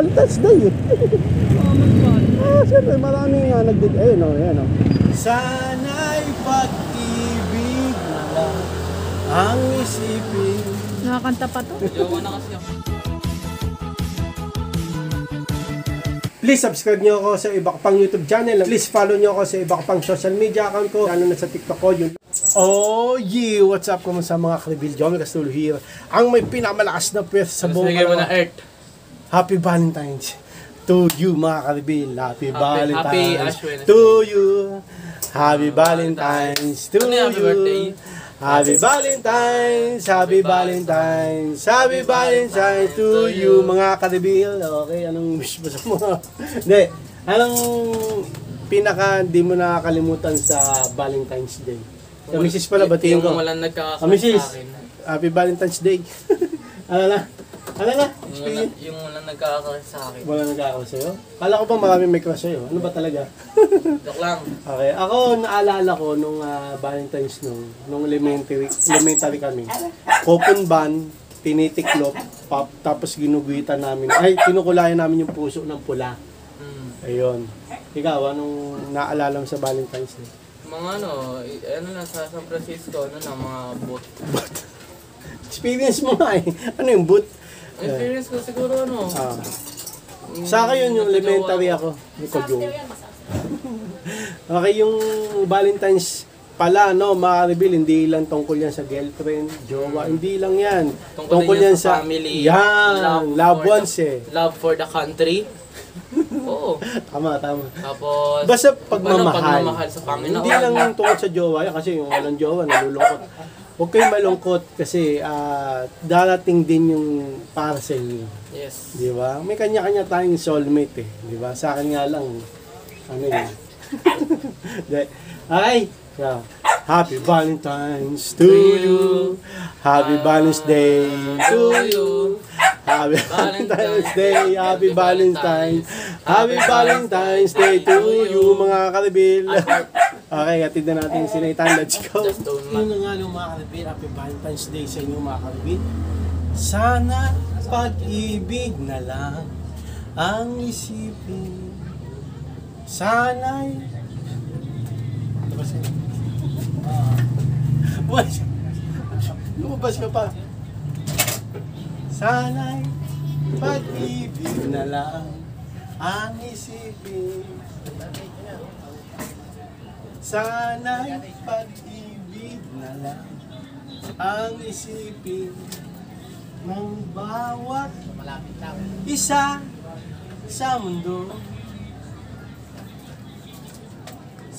Valentine's Day eh. Siyempre maraming ayun o, ayan o. Sana'y pag-ibig na lang ang isipin. Nakakanta pa to. Jowa na kasi ako. Please subscribe nyo ako sa iba ko pang YouTube channel. Please follow nyo ako sa iba ko pang social media account ko. Lalo na sa TikTok ko. Yun. Oh yeah! What's up kumusta mga Karibil? Jomel Castulo here. Ang may pinakamalakas na pwes sa buong Earth. Happy Valentine's to you mga Karibil. Happy Valentine's Happy to you. Happy Valentine's to Ano yung happy you. birthday? Happy Valentine's, Happy Valentine's, Happy Valentine's to you mga Karibil. Okay, anong wish mo sa mga? Hindi, anong pinaka di mo nakakalimutan sa Valentine's Day? Sa misis pala, batiin ko. Yung walang nagkakasama Misis, sa akin. Happy Valentine's Day. Ano na? Ano na? Yung walang nagkakasama sa akin. Wala nagkakaw sa'yo? Kala ko pa marami may crush sa'yo. Ano ba talaga? Joke lang. Okay, ako naalala ko nung Valentine's nung elementary kami. Open ban, tinitiklop, tapos ginuguhitan namin. Ay, kinukulayan namin yung puso ng pula. Ayun. Ikaw, anong naalala mo sa Valentine's Day? Mga ano lang sa San Francisco, mga boat. Experience mo nga eh. Ano yung boot? Experience ko siguro Sa akin yun, yung elementary ako. Okay, yung Valentine's pala, no, mga Karibil, hindi lang tungkol yan sa girlfriend, jowa, hindi lang yan. Tungkol yan sa family. Yan, love ones eh. Love for the country. Oo. Tama. Tapos, Basta pagmamahal. Pagmamahal sa Panginoon. Hindi lang tungkol sa jowa yan, kasi yung walang jowa, nalulungkot. Huwag kayong malungkot kasi darating din yung parcel niyo. Yes. Di ba? May kanya-kanya tayong soulmate eh. Di ba? Sa akin nga lang, ano yun. Okay. Yeah. Happy Valentine's to you. Happy Valentine's Day to you. Happy Valentine's Day. Happy Valentine's. Happy Valentine's Day to you mga Karibil. Okay, atid na natin yung sinaitan. Let's go. Yun na nga mga Karibil. Happy Valentine's Day sa inyo mga Karibil. Sana pag-ibig na lang ang isipin. Sana'y lumabas ka pa. Sana'y pag-ibig na lang ang isipin. Sana'y pag-ibig na lang ang isipin ng bawat isa sa mundo.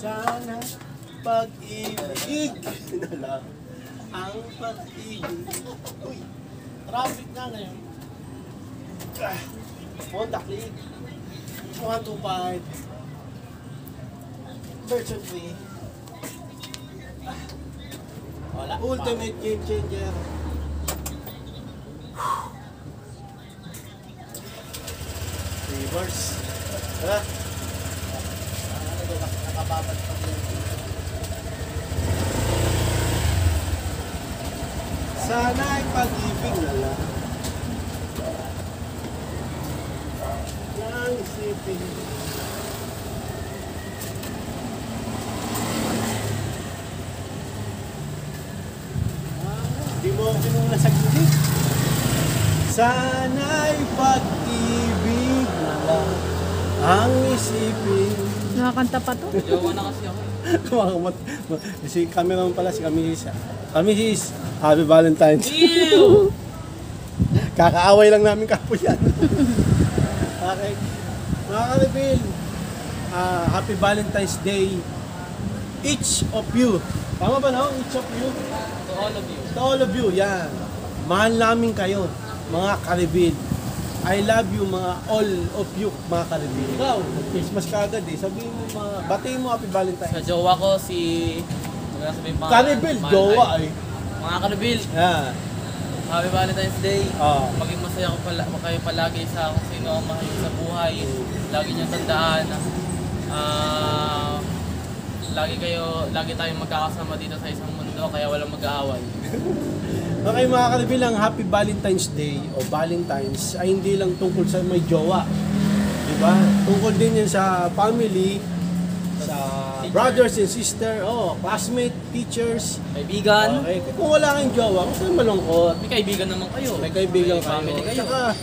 Sana pag-ibig na lang ang pag-ibig. Uy, traffic na ngayon. Honda Click 125 version 3. Wala. Ultimate game changer. Reverse. Tara. Nakababad pa din. Sana ay pag-ibig na lang ang isipin. Di mo ako nung nasa gilid. Sana ay pag-ibig na lang ang isipin. Nakakanta pa to. Jowa na kasi ako. Si cameraman pala, si Kamisis. Kamisis, Happy Valentine's. Ew! Kakaaway lang namin kapo yan. Okay. Mga Karibil, Happy Valentine's Day. Each of you. Tama ba no? Each of you? To all of you. To all of you, yan. Mahal namin kayo, mga Karibil. I love you mga all of you mga Karibil. Ikaw, Christmas ka agad eh. Sabihin mo batiin mo Happy Valentine's. Sa jowa ko Karibil, jowa ay. Mga Karibil, Yeah. Happy Valentine's Day. Ah. Maging masaya kayo palagi sa kung sino ang mahal sa buhay. Lagi niyong tandaan. lagi tayong magkakasama dito sa isang mundo, kaya walang mag-aaway. Okay mga kalibil, ang Happy Valentine's Day o Valentine's ay hindi lang tungkol sa may jowa. Diba? Tungkol din yan sa family, sa brothers and sister, classmate, teachers. Kaibigan. Okay. Kung wala kayong jowa, kung saan malungkot. May kaibigan naman kayo. May kaibigan May kayo. family kayo. Tsaka,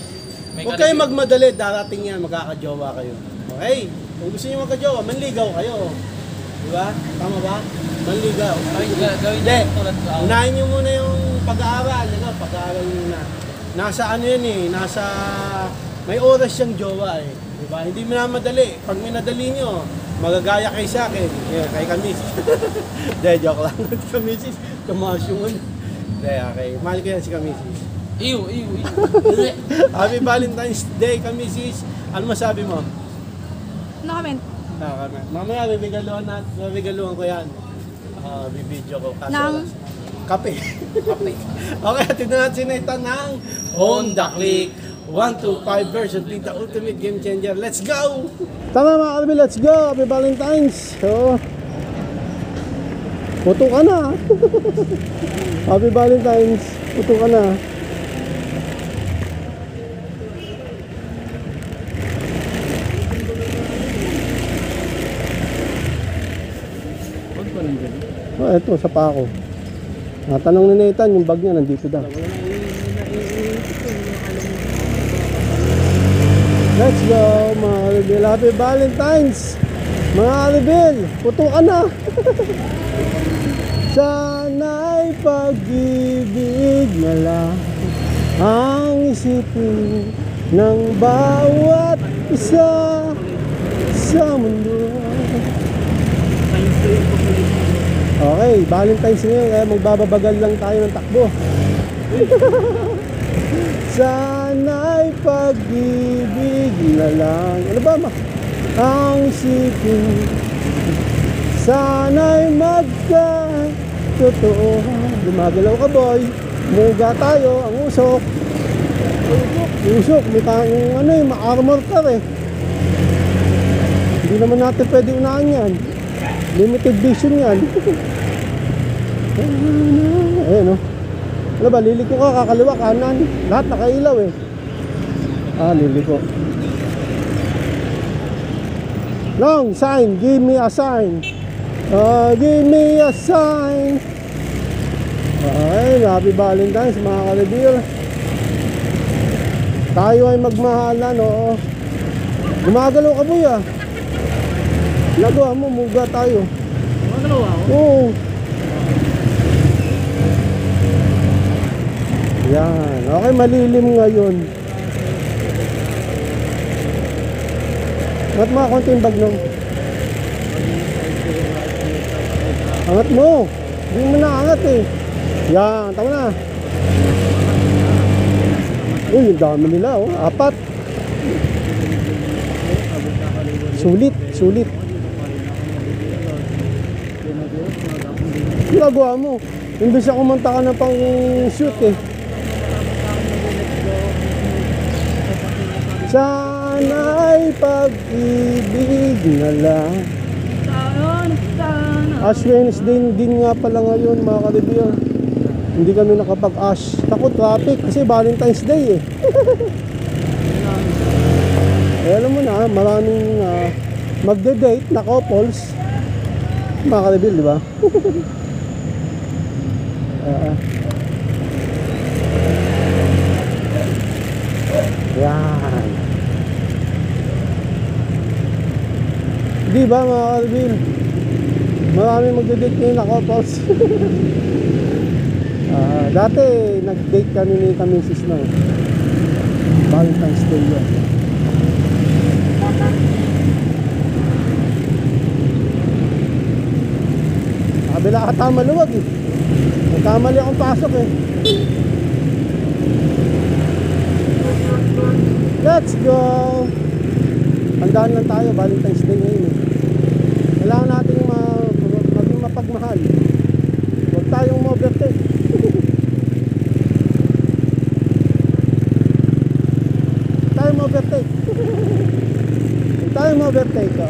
May huwag kayong magmadali, darating yan, magkakajowa kayo. Okay? Kung gusto niyo magkajowa, manligaw kayo. Diba? Tama ba? Manligaw. Gawin Hindi. niyo tulad ko. Unahin niyo muna yung pag-aaral. Pag-aaral niyo muna. Nasa ano yan eh, nasa... May oras siyang jowa eh. Diba? Hindi minamadali. Pag minadali niyo, magagaya kayo sa akin. Yeah, kay Kamis. Hindi, joke lang. Kamisis, tumaas yung ano. Hindi, okay. Mahal ko yan si Kamisis. Ew. Happy Valentine's Day, Kamisis. Ano masabi mo? No comment. Mamaya, bibigaluhan ko yan. Bibidyo ko. Kaso Nang? Kape. Okay, tignan natin si Nathan ng Honda Click 125 version 3, the ultimate game changer. Let's go! Tama mga kalbi, let's go! Happy Valentine's! So, puto ka na. Happy Valentine's! Puto ka na. Ito, sa pako. Natanong ni Nathan, yung bag niya nandito daw. Let's go, mga kalibil. Happy Valentine's! Mga kalibil, puto ka na! Sana'y pag-ibig na lang ang isipin ng bawat isa sa mundo. Okay, Valentine's ngayon, kaya magbababagal lang tayo ng takbo. Sana'y pag-ibig na lang. Ano ba? Ang isipin. Sana'y magka-totoo. Gumagalaw ka, boy. Muga tayo, ang usok. Usok, yung ano eh, ma-armor car eh. Hindi naman natin pwede unahan yan. Limited vision yan. Ayan o. Ano ba, liliko ka, kakaliwa, kanan. Lahat nakailaw eh. Liliko. Long sign, give me a sign. Give me a sign. Okay, happy Valentine's mga kalibir. Tayo ay magmahalan, oo. Gumagalaw ka, boy ah. Nagawa mo, muga tayo. Gumagalaw ako? Oo. Yan. Okay, malilim ngayon. Angat mo konti yung bag nung. Angat mo. Hindi mo na angat eh. Yan, tama na. Uy, yung dami nila oh. 4. Sulit. Ginagawa mo. Imbes na kumanta ka na pang shoot eh. Sana'y pag-ibig na lang. Ash Wednesday din nga pala ngayon mga kalibir. Hindi kami nakapag-ash. Takot traffic kasi Valentine's Day eh. Alam mo na, maraming magde-date na couples. Mga kalibir, di ba? Yan. Di ba mga kalibir? Maraming magde-date ngayon na couples. Dati nag-date kami ni Kamisis na Valentine's Day yun. Kabila ata maluwag eh. Nagkamali akong pasok eh. Let's go! Handaan lang tayo, Valentine's Day ngayon eh. Kailangan natin maging mapagmahal. Huwag tayong ma-overtake. Huwag tayong ma-overtake.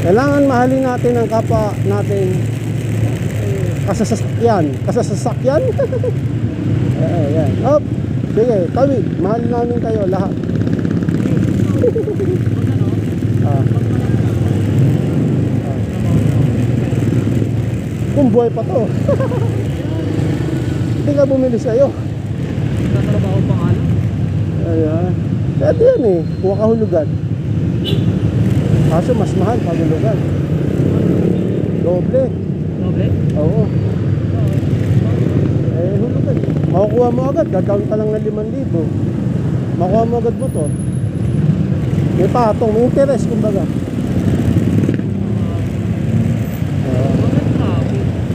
Kailangan mahalin natin ang kapwa natin. Kasasakyan. Ayan. Hop. Sige, tawid. Mahalin namin kayo lahat. Kung buhay pa to. Hindi ka bumili sa'yo. Nagtatrabaho pa nga lang. Ayan. Pwede yan eh. Kuha ka hulugan. Kaso mas mahal pag hulugan. Doble. Doble? Oo. Hulugan. Makukuha mo agad. Gagawin ka lang ng 5,000. Makuha mo agad motor. May patong. May interest kumbaga.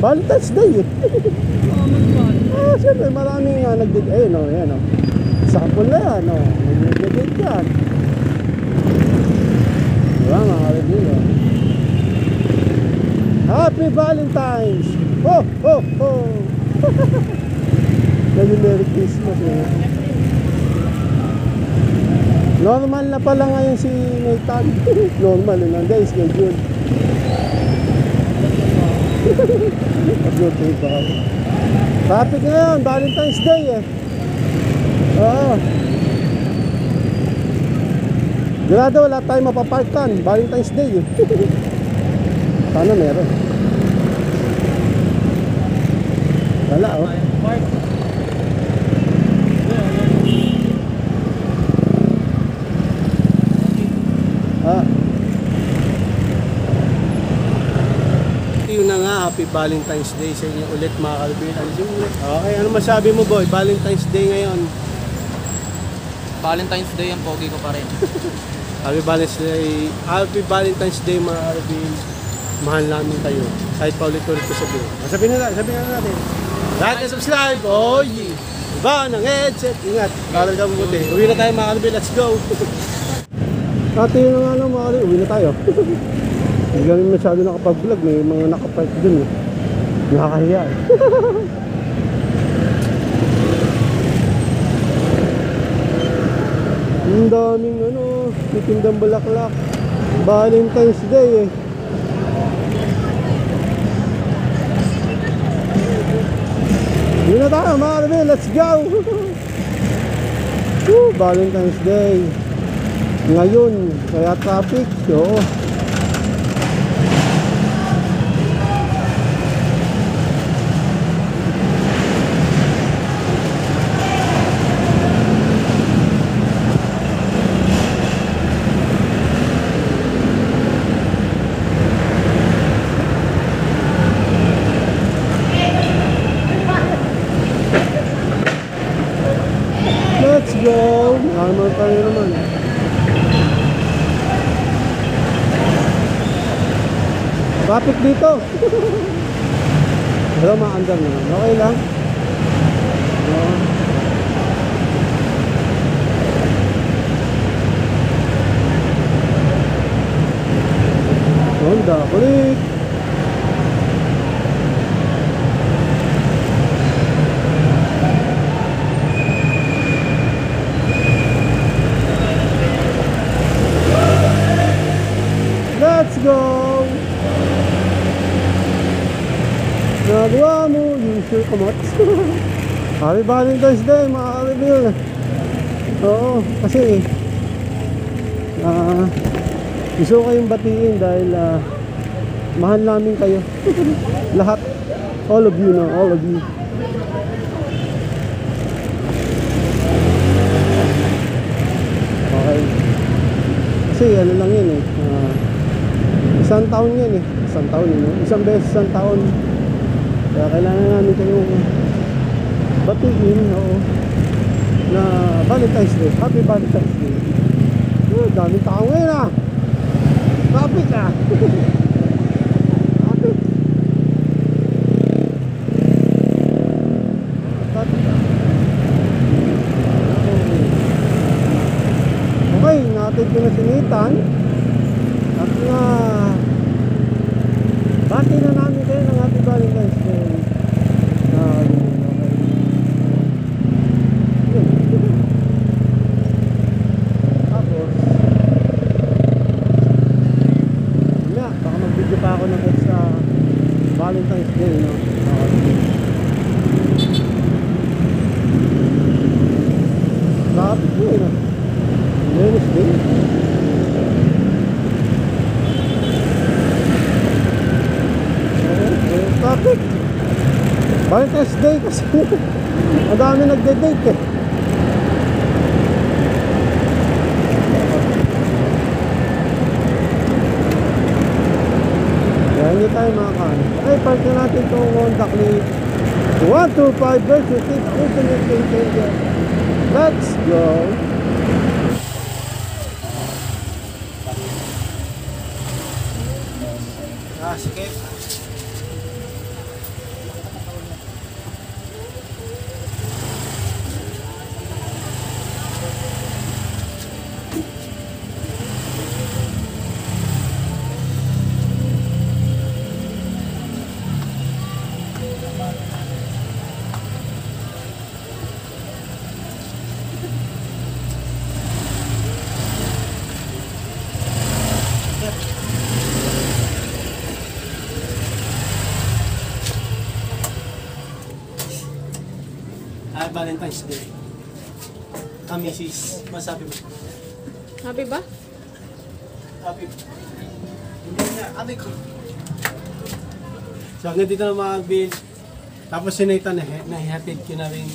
Valentine's Day eh. Siyempre maraming nga ayun o, yan o. Sapol na yan o. Nag-date yan. Diba mga review. Happy Valentine's! Ho! Ho! Ho! Nag-Merry Christmas eh. Normal na pala ngayon si Nathan. Normal yun. Nanday, schedule. Pag-update ba kami? Traffic ngayon, Valentine's Day eh. Oo. Grado, wala tayong mapaparkan. Valentine's Day eh. Sana meron. Wala oh. Yun na nga, happy Valentine's Day sa inyo ulit mga kalbin. Okay, ano masabi mo boy? Valentine's Day ngayon. Valentine's Day ang pogi ko pa rin. Happy Valentine's Day mga kalbin. Mahal namin kayo. Kahit paulit-ulit ko sabihin. Sabihin na natin. Like and subscribe. Oh yeah. Iba ng headset. Ingat. Bagal ka mabuti. Uwi na tayo mga kalbin. Let's go. Ate yun na nga mga kalbin. Uwi na tayo. Hindi kami masyado nakapag-vlog. May mga nakapark dun eh. Nakakahiya eh. Ang daming titindang bulaklak. Valentine's Day eh. Yun na tayo mga kalbin. Let's go. Valentine's Day. Ngayon. Kaya traffic. Oo. Let's go! Naman tayo naman. Traffic dito. Pero maandar naman. Okay lang. Honda, kulik. Let's go! Nagawa mo, yung sure kumot. Happy Valentine's Day, mga ka-review. Oo, kasi gusto ko kayong batiin dahil mahal namin kayo. Lahat. All of you, no? All of you. Okay. Kasi ano lang yun eh. Isang taon yan eh. Isang taon yun. Isang beses, isang taon. Kaya kailangan namin kayong batiin, oo, na Valentine's Day. Happy Valentine's Day. Daming tao ngayon ah. Traffic ah. Traffic. Traffic ah. Okay, natin ko na sinitan. At bati na namin kayo ng Happy Valentine's Day. Tapos ako ng sa Valentine's Day, no? Lapit po yun, Wednesday. Traffic. Valentine's Day kasi ang dami nagde-date eh. Kaya hindi tayo makakaano. Ay, park na natin itong Honda Click 125 versus 6. Let's go! Sige. Valentine's Day. Misis, masabi mo? Happy ba? Happy. Hindi na, ate ko. So, hanggang dito na mga bill. Tapos si Nathan, nahihatid ko na rin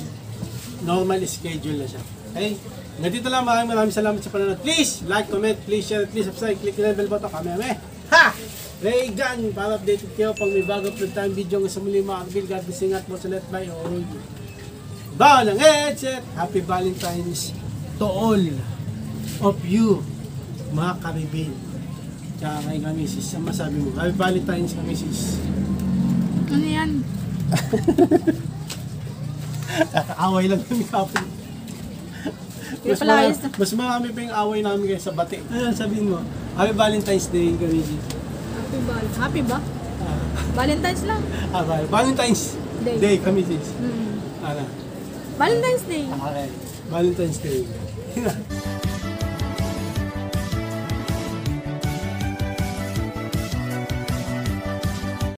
normal schedule na siya. Okay? Hanggang dito lang, maraming salamat sa panonood. Please, like, comment, please share, please subscribe, click the bell button. Kami. Ha! Ray Gun, para updated kayo pag may bago upload tayong video ng sa muli mga kabil. God bless, ingat mo sa let by all. Bawa ng headset. Happy Valentine's to all of you, mga karibin. Tsaka kay Kamisis, ang masabi mo? Happy Valentine's, Kamisis. Ano yan? Away lang kami kapon. Mas marami pa yung away namin kayo sa bati. Ano sabihin mo? Happy Valentine's Day, Kamisis. Happy ba? Valentine's lang. Valentine's Day, Kamisis. Ano? Valentine's Day. Okay. Valentine's Day.